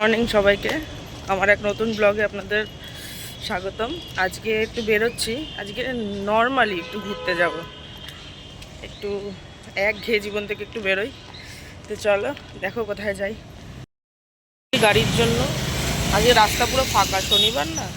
Morning সবাইকে, আমার এক নতুন ব্লগে আপনাদের স্বাগতম। আজকে একটু বেরোচ্ছি। আজকে নর্মালি একটু ঘুরতে যাব, একটু একঘেয়ে জীবন থেকে একটু বেরোই। তো চলো দেখো কোথায় যাই। গাড়ির জন্য আজকে রাস্তা পুরো ফাঁকা, শনিবার না।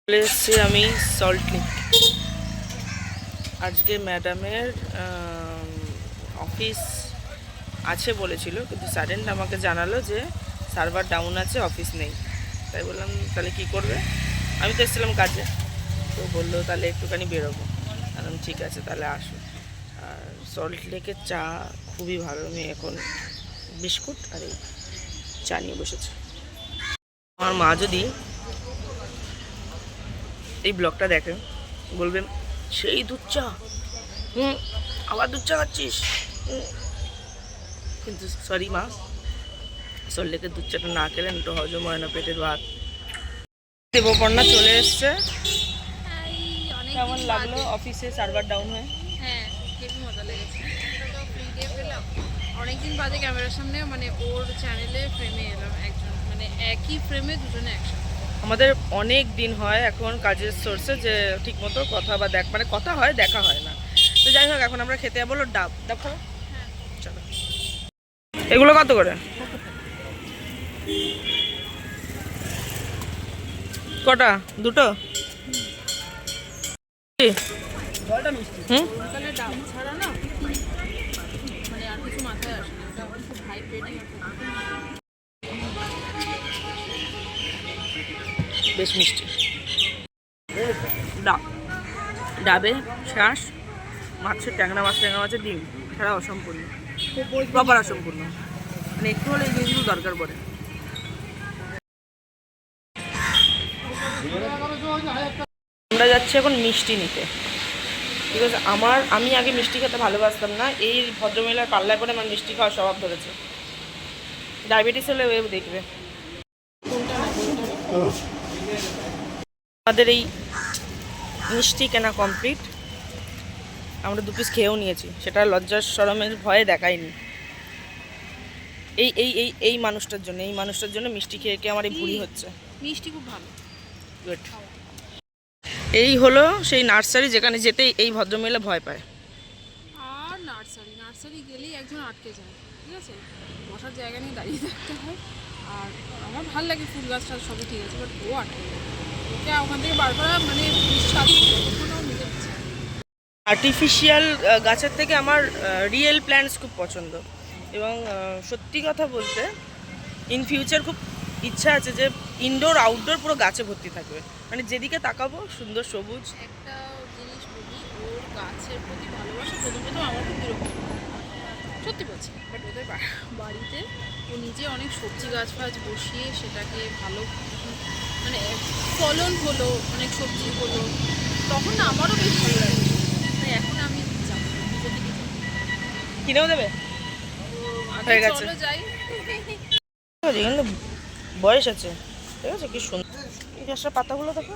চলে এসেছি আমি সল্ট লেক। আজকে ম্যাডামের অফিস আছে বলেছিল, কিন্তু সাডেন আমাকে জানালো যে সার্ভার ডাউন আছে, অফিস নেই। তাই বললাম তাহলে কি করবে, আমি তো এসেছিলাম কাজে। তো বললো তাহলে একটুখানি বেরোবো। বললাম ঠিক আছে তাহলে আসো। আর সল্ট লেকের চা খুবই ভালো। আমি এখন বিস্কুট আর এই চা নিয়ে বসেছি। আমার মা যদি এই ব্লগটা দেখেন বলবেন সেই দুধ চা, আবার দুধ চা খাচ্ছিস। কিন্তু সরি মা, সল্ট লেকের দুধ চাটা না খেলেন তো হজম হয় না, পেটের ভাত। দেবপর্ণা চলে এসছে। কেমন লাগলো অফিসে সার্ভার ডাউন হয়ে? হ্যাঁ, খুবই মজা লেগেছে। তো ফ্রি ডে পেলাম অনেকদিন বাদে ক্যামেরার সামনে, মানে ওর চ্যানেলে ফ্রেমে এলাম একজন, মানে একই ফ্রেমে দুজনে একসাথে। আমাদের অনেক দিন হয় এখন কাজের সোর্সে যে ঠিক মতো কথা বা মানে কথা হয়, দেখা হয় না। তো যাই হোক, এখন আমরা খেতে যাবো ডাব। ডাব খাবো, চলো। এগুলো কত করে? কটা? দুটো? তাহলে ডাব ছাড়া না, মানে আর কিছু মাথায় আসে না, এটা খুব হাই প্রেডিং। বেশ মিষ্টি ডাব। ডাবে শ্বাস, মাছের ট্যাংরা মাছের ডিম ছাড়া অসম্পূর্ণ, প্রপার অসম্পূর্ণ। মানে একটু হলে এই জিনিসগুলো দরকার পড়ে। আমরা যাচ্ছি এখন মিষ্টি নিতে। ঠিক আছে, আমি আগে মিষ্টি খেতে ভালোবাসতাম না। এই ভদ্রমহিলার পাল্লায় পরে আমার মিষ্টি খাওয়ার স্বভাব ধরেছে। ডায়াবেটিস হলে ওয়েব দেখবে। আমাদের এই মিষ্টি কেনা কমপ্লিট। আমরা 2 পিস খেয়েও নিয়েছি, সেটা লজ্জার শরমের ভয়ে দেখাইনি। এই এই এই এই মানুষটার জন্য মিষ্টি খেয়ে খেয়ে আমার এই ভুঁড়ি হচ্ছে। মিষ্টি খুব ভালো। গুড। এই হলো সেই নার্সারি যেখানে যেতে এই ভদ্রমহিলা ভয় পায়। আর নার্সারি গেলেই একজন আটকে যায়, ঠিক আছে, বসার জায়গা নিয়ে দাঁড়িয়ে থাকতে হয়। আর আমার ভালো লাগে ফুল গাছ টাছ সবই ঠিক আছে, বাট ও আটকে যায়। ওকে ওখান থেকে বারবার মানে বিশ্বাস নিতে দিচ্ছে। আর্টিফিশিয়াল গাছের থেকে আমার রিয়েল প্ল্যান্টস খুব পছন্দ। এবং সত্যি কথা বলতে ইন ফিউচার খুব ইচ্ছা আছে যে ইনডোর আউটডোর পুরো গাছে ভর্তি থাকবে। মানে যেদিকে তাকাবো সুন্দর সবুজ। একটা জিনিস বলি, ওর গাছের প্রতি ভালোবাসা প্রথম আমার খুব বিরক্ত, সত্যি বলছি। বাট ওদের বাড়িতে ও নিজে অনেক সবজি গাছ ফাছ বসিয়ে সেটাকে ভালো, মানে ফলন হলো, অনেক সবজি হলো, তখন না আমারও বেশ ভালো লাগে। তাই এখন আমি যাবো নিজে থেকে কিনেও দেবে হয়ে গেছে। চলো যাই। এখানে বয়স আছে, ঠিক আছে। কি সুন্দর এই গাছটার পাতাগুলো দেখো।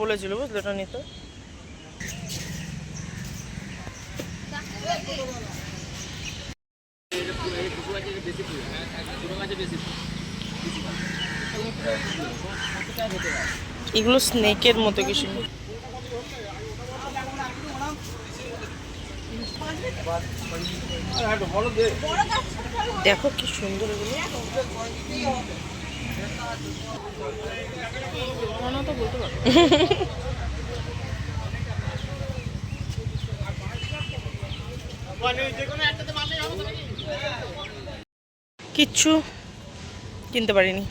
বলেছিল বুঝলো এটা নিতে। এগুলো স্নেকের মতো কিছু। দেখো কি সুন্দর এগুলো। তো বলতে পারো। কিচ্ছু কিনতে পারিনি,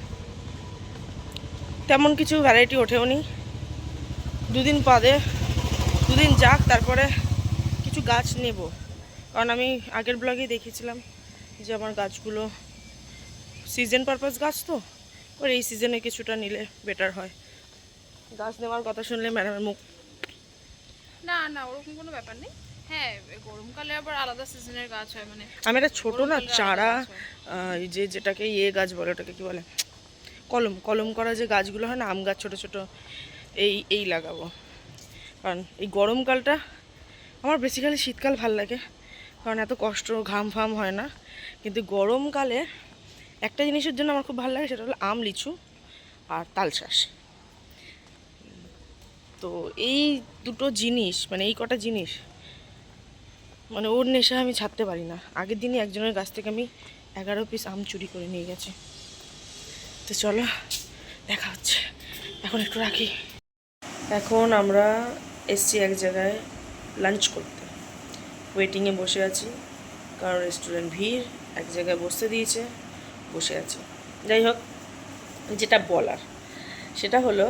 তেমন কিছু ভ্যারাইটি ওঠেও নি। 2 দিন বাদে দুদিন যাক, তারপরে কিছু গাছ নেব। কারণ আমি আগের ব্লগেই দেখেছিলাম যে আমার গাছগুলো সিজন পারপাস গাছ, তো ওর এই সিজনে কিছুটা নিলে বেটার হয়। গাছ নেওয়ার কথা শুনলে ম্যাডামের মুখ। না না, ওরকম কোনো ব্যাপার নেই। হ্যাঁ, গরমকালে আবার আলাদা সিজনের গাছ হয়, মানে আমি একটা ছোট না গরমকালে আলাদা চারা, গাছ হয়। এই যে যেটাকে গাছ বলে, ওটাকে কি বলে, কলম কলম করা যে গাছগুলো হয় না, আম গাছ ছোট ছোট, এই লাগাবো। কারণ এই গরমকালটা আমার বেসিক্যালি, শীতকাল ভাল লাগে কারণ এত কষ্ট ঘাম ফাম হয় না, কিন্তু গরমকালে একটা জিনিসের জন্য আমার খুব ভালো লাগে, সেটা হলো আম, লিচু আর তালশাঁস। তো এই দুটো জিনিস, মানে এই কটা জিনিস, মানে ওর নেশা আমি ছাড়তে পারি না। আগের দিনই একজনের কাছ থেকে আমি 11 পিস আম চুরি করে নিয়ে গেছি। তো চলো দেখা হচ্ছে, এখন একটু রাখি। এখন আমরা এসছি এক জায়গায় লাঞ্চ করতে, ওয়েটিংয়ে বসে আছি কারণ রেস্টুরেন্ট ভিড়, এক জায়গায় বসতে দিয়েছে, বসে আছি। যাই হোক, যেটা বলার সেটা হলো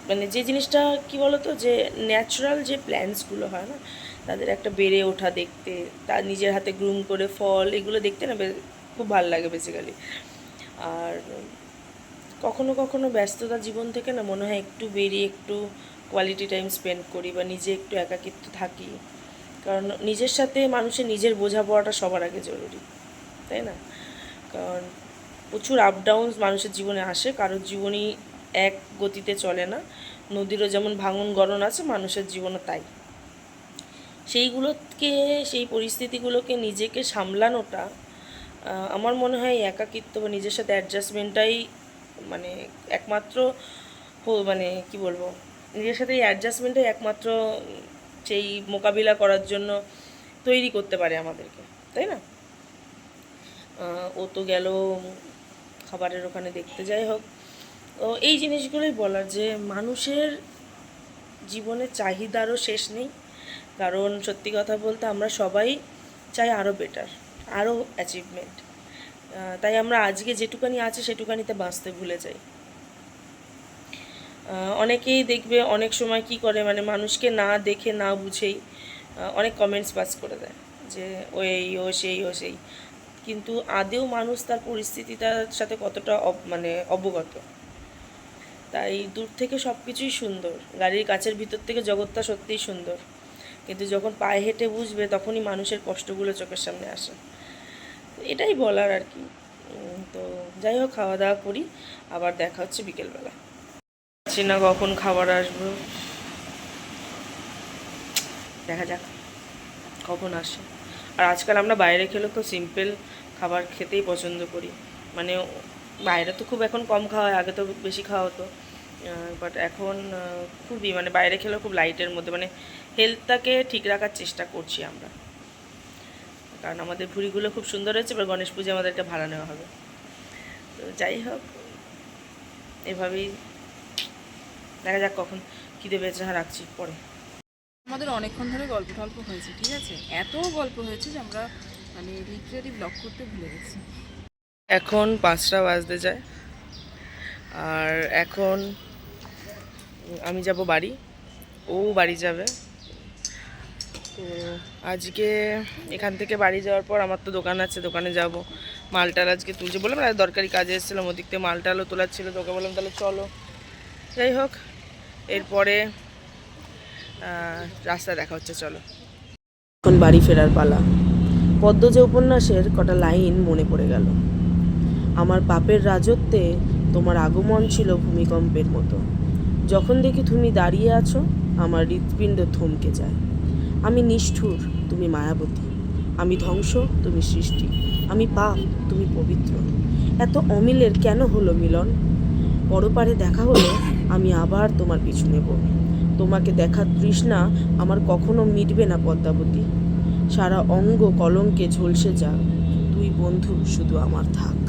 মানে যে জিনিসটা কি বলতো, যে ন্যাচারাল যে প্ল্যান্টসগুলো হয় না, তাদের একটা বেড়ে ওঠা দেখতে, তার নিজের হাতে গ্রুম করে ফল, এগুলো দেখতে না খুব ভালো লাগে বেসিক্যালি। আর কখনো কখনো ব্যস্ততা জীবন থেকে না মনে হয় একটু বেরিয়ে একটু কোয়ালিটি টাইম স্পেন্ড করি, বা নিজে একটু একাকিত্ব থাকি। কারণ নিজের সাথে মানুষের নিজের বোঝাপড়াটা সবার আগে জরুরি, তাই না? কারণ প্রচুর আপ ডাউনস মানুষের জীবনে আসে, কারোর জীবনই এক গতিতে চলে না। নদীরও যেমন ভাঙন গড়ন আছে, মানুষের জীবনও তাই। সেই পরিস্থিতিগুলোকে নিজেকে সামলানোটা, আমার মনে হয় একাকিত্ব বা নিজের সাথে অ্যাডজাস্টমেন্টটাই মানে একমাত্র, মানে কি বলবো, নিজের সাথে এই অ্যাডজাস্টমেন্টটাই একমাত্র সেই মোকাবিলা করার জন্য তৈরি করতে পারে আমাদেরকে, তাই না? ও তো গেল খাবারের ওখানে দেখতে। যাই হোক, ও এই জিনিসগুলোই বলার যে মানুষের জীবনে চাহিদারও শেষ নেই। কারণ সত্যি কথা বলতে আমরা সবাই চাই আরও বেটার, আরও অ্যাচিভমেন্ট। তাই আমরা আজকে যেটুকানি আছে সেটুকানিতে বাঁচতে ভুলে যাই। অনেকেই দেখবে অনেক সময় কি করে, মানে মানুষকে না দেখে না বুঝেই অনেক কমেন্টস পাস করে দেয় যে ও সেই, কিন্তু আদেও মানুষ তার পরিস্থিতিটার সাথে কতটা মানে অবগত। তাই দূর থেকে সব কিছুই সুন্দর, গাড়ির কাছের ভিতর থেকে জগৎটা সত্যিই সুন্দর, কিন্তু যখন পায়ে হেঁটে বুঝবে তখনই মানুষের কষ্টগুলো চোখের সামনে আসে। এটাই বলার আর কি। তো যাই হোক, খাওয়া দাওয়া করি, আবার দেখা হচ্ছে বিকেলবেলা। জানি না কখন খাবার আসবো, দেখা যাক কখন আসে। আর আজকাল আমরা বাইরে খেলেও তো সিম্পল খাবার খেতেই পছন্দ করি, মানে বাইরে তো খুব এখন কম খাওয়া হয়, আগে তো বেশি খাওয়া হতো, বাট এখন খুবই মানে বাইরে খেলেও খুব লাইটের মধ্যে, মানে হেলথটাকে ঠিক রাখার চেষ্টা করছি আমরা। কারণ আমাদের ভুঁড়িগুলো খুব সুন্দর হয়েছে, এবার গণেশ পুজো আমাদেরকে ভাড়া নেওয়া হবে। তো যাই হোক, এভাবেই দেখা যাক কখন খিদে পেয়েছে। হ্যাঁ, রাখছি পরে। আমাদের অনেকক্ষণ ধরে গল্প হয়েছে, ঠিক আছে? এত গল্প হয়েছে যে আমরা মানে লিটারালি ব্লগ করতে ভুলে গেছি। এখন 5টা বাজতে যায়, আর এখন আমি যাব বাড়ি, ও বাড়ি যাবে। তো আজকে এখান থেকে বাড়ি যাওয়ার পর আমার তো দোকান আছে, দোকানে যাব, মালটাল আজকে তুলছে। বললাম না দরকারি কাজে এসেছিলাম, ওদিক থেকে মালটালও তোলার ছিল, তোকে বললাম তাহলে চলো। যাই হোক, এরপরে রাস্তা দেখা হচ্ছে, চলো। এখন বাড়ি ফেরার পালা। পদ্মজা উপন্যাসের কটা লাইন মনে পড়ে গেল। আমার পাপের রাজত্বে তোমার আগমন ছিল ভূমিকম্পের মতো। যখন দেখি তুমি দাঁড়িয়ে আছো, আমার হৃৎপিণ্ড থমকে যায়। আমি নিষ্ঠুর, তুমি মায়াবতী। আমি ধ্বংস, তুমি সৃষ্টি। আমি পাপ, তুমি পবিত্র। এত অমিলের কেন হলো মিলন? পরপারে দেখা হলো, আমি আবার তোমার পিছু নেব। তোমাকে দেখার তৃষ্ণা আমার কখনো মিটবে না পদ্মাবতী। সারা অঙ্গ কলঙ্কে ঝলসে যা, তুই বন্ধু শুধু আমার থাক।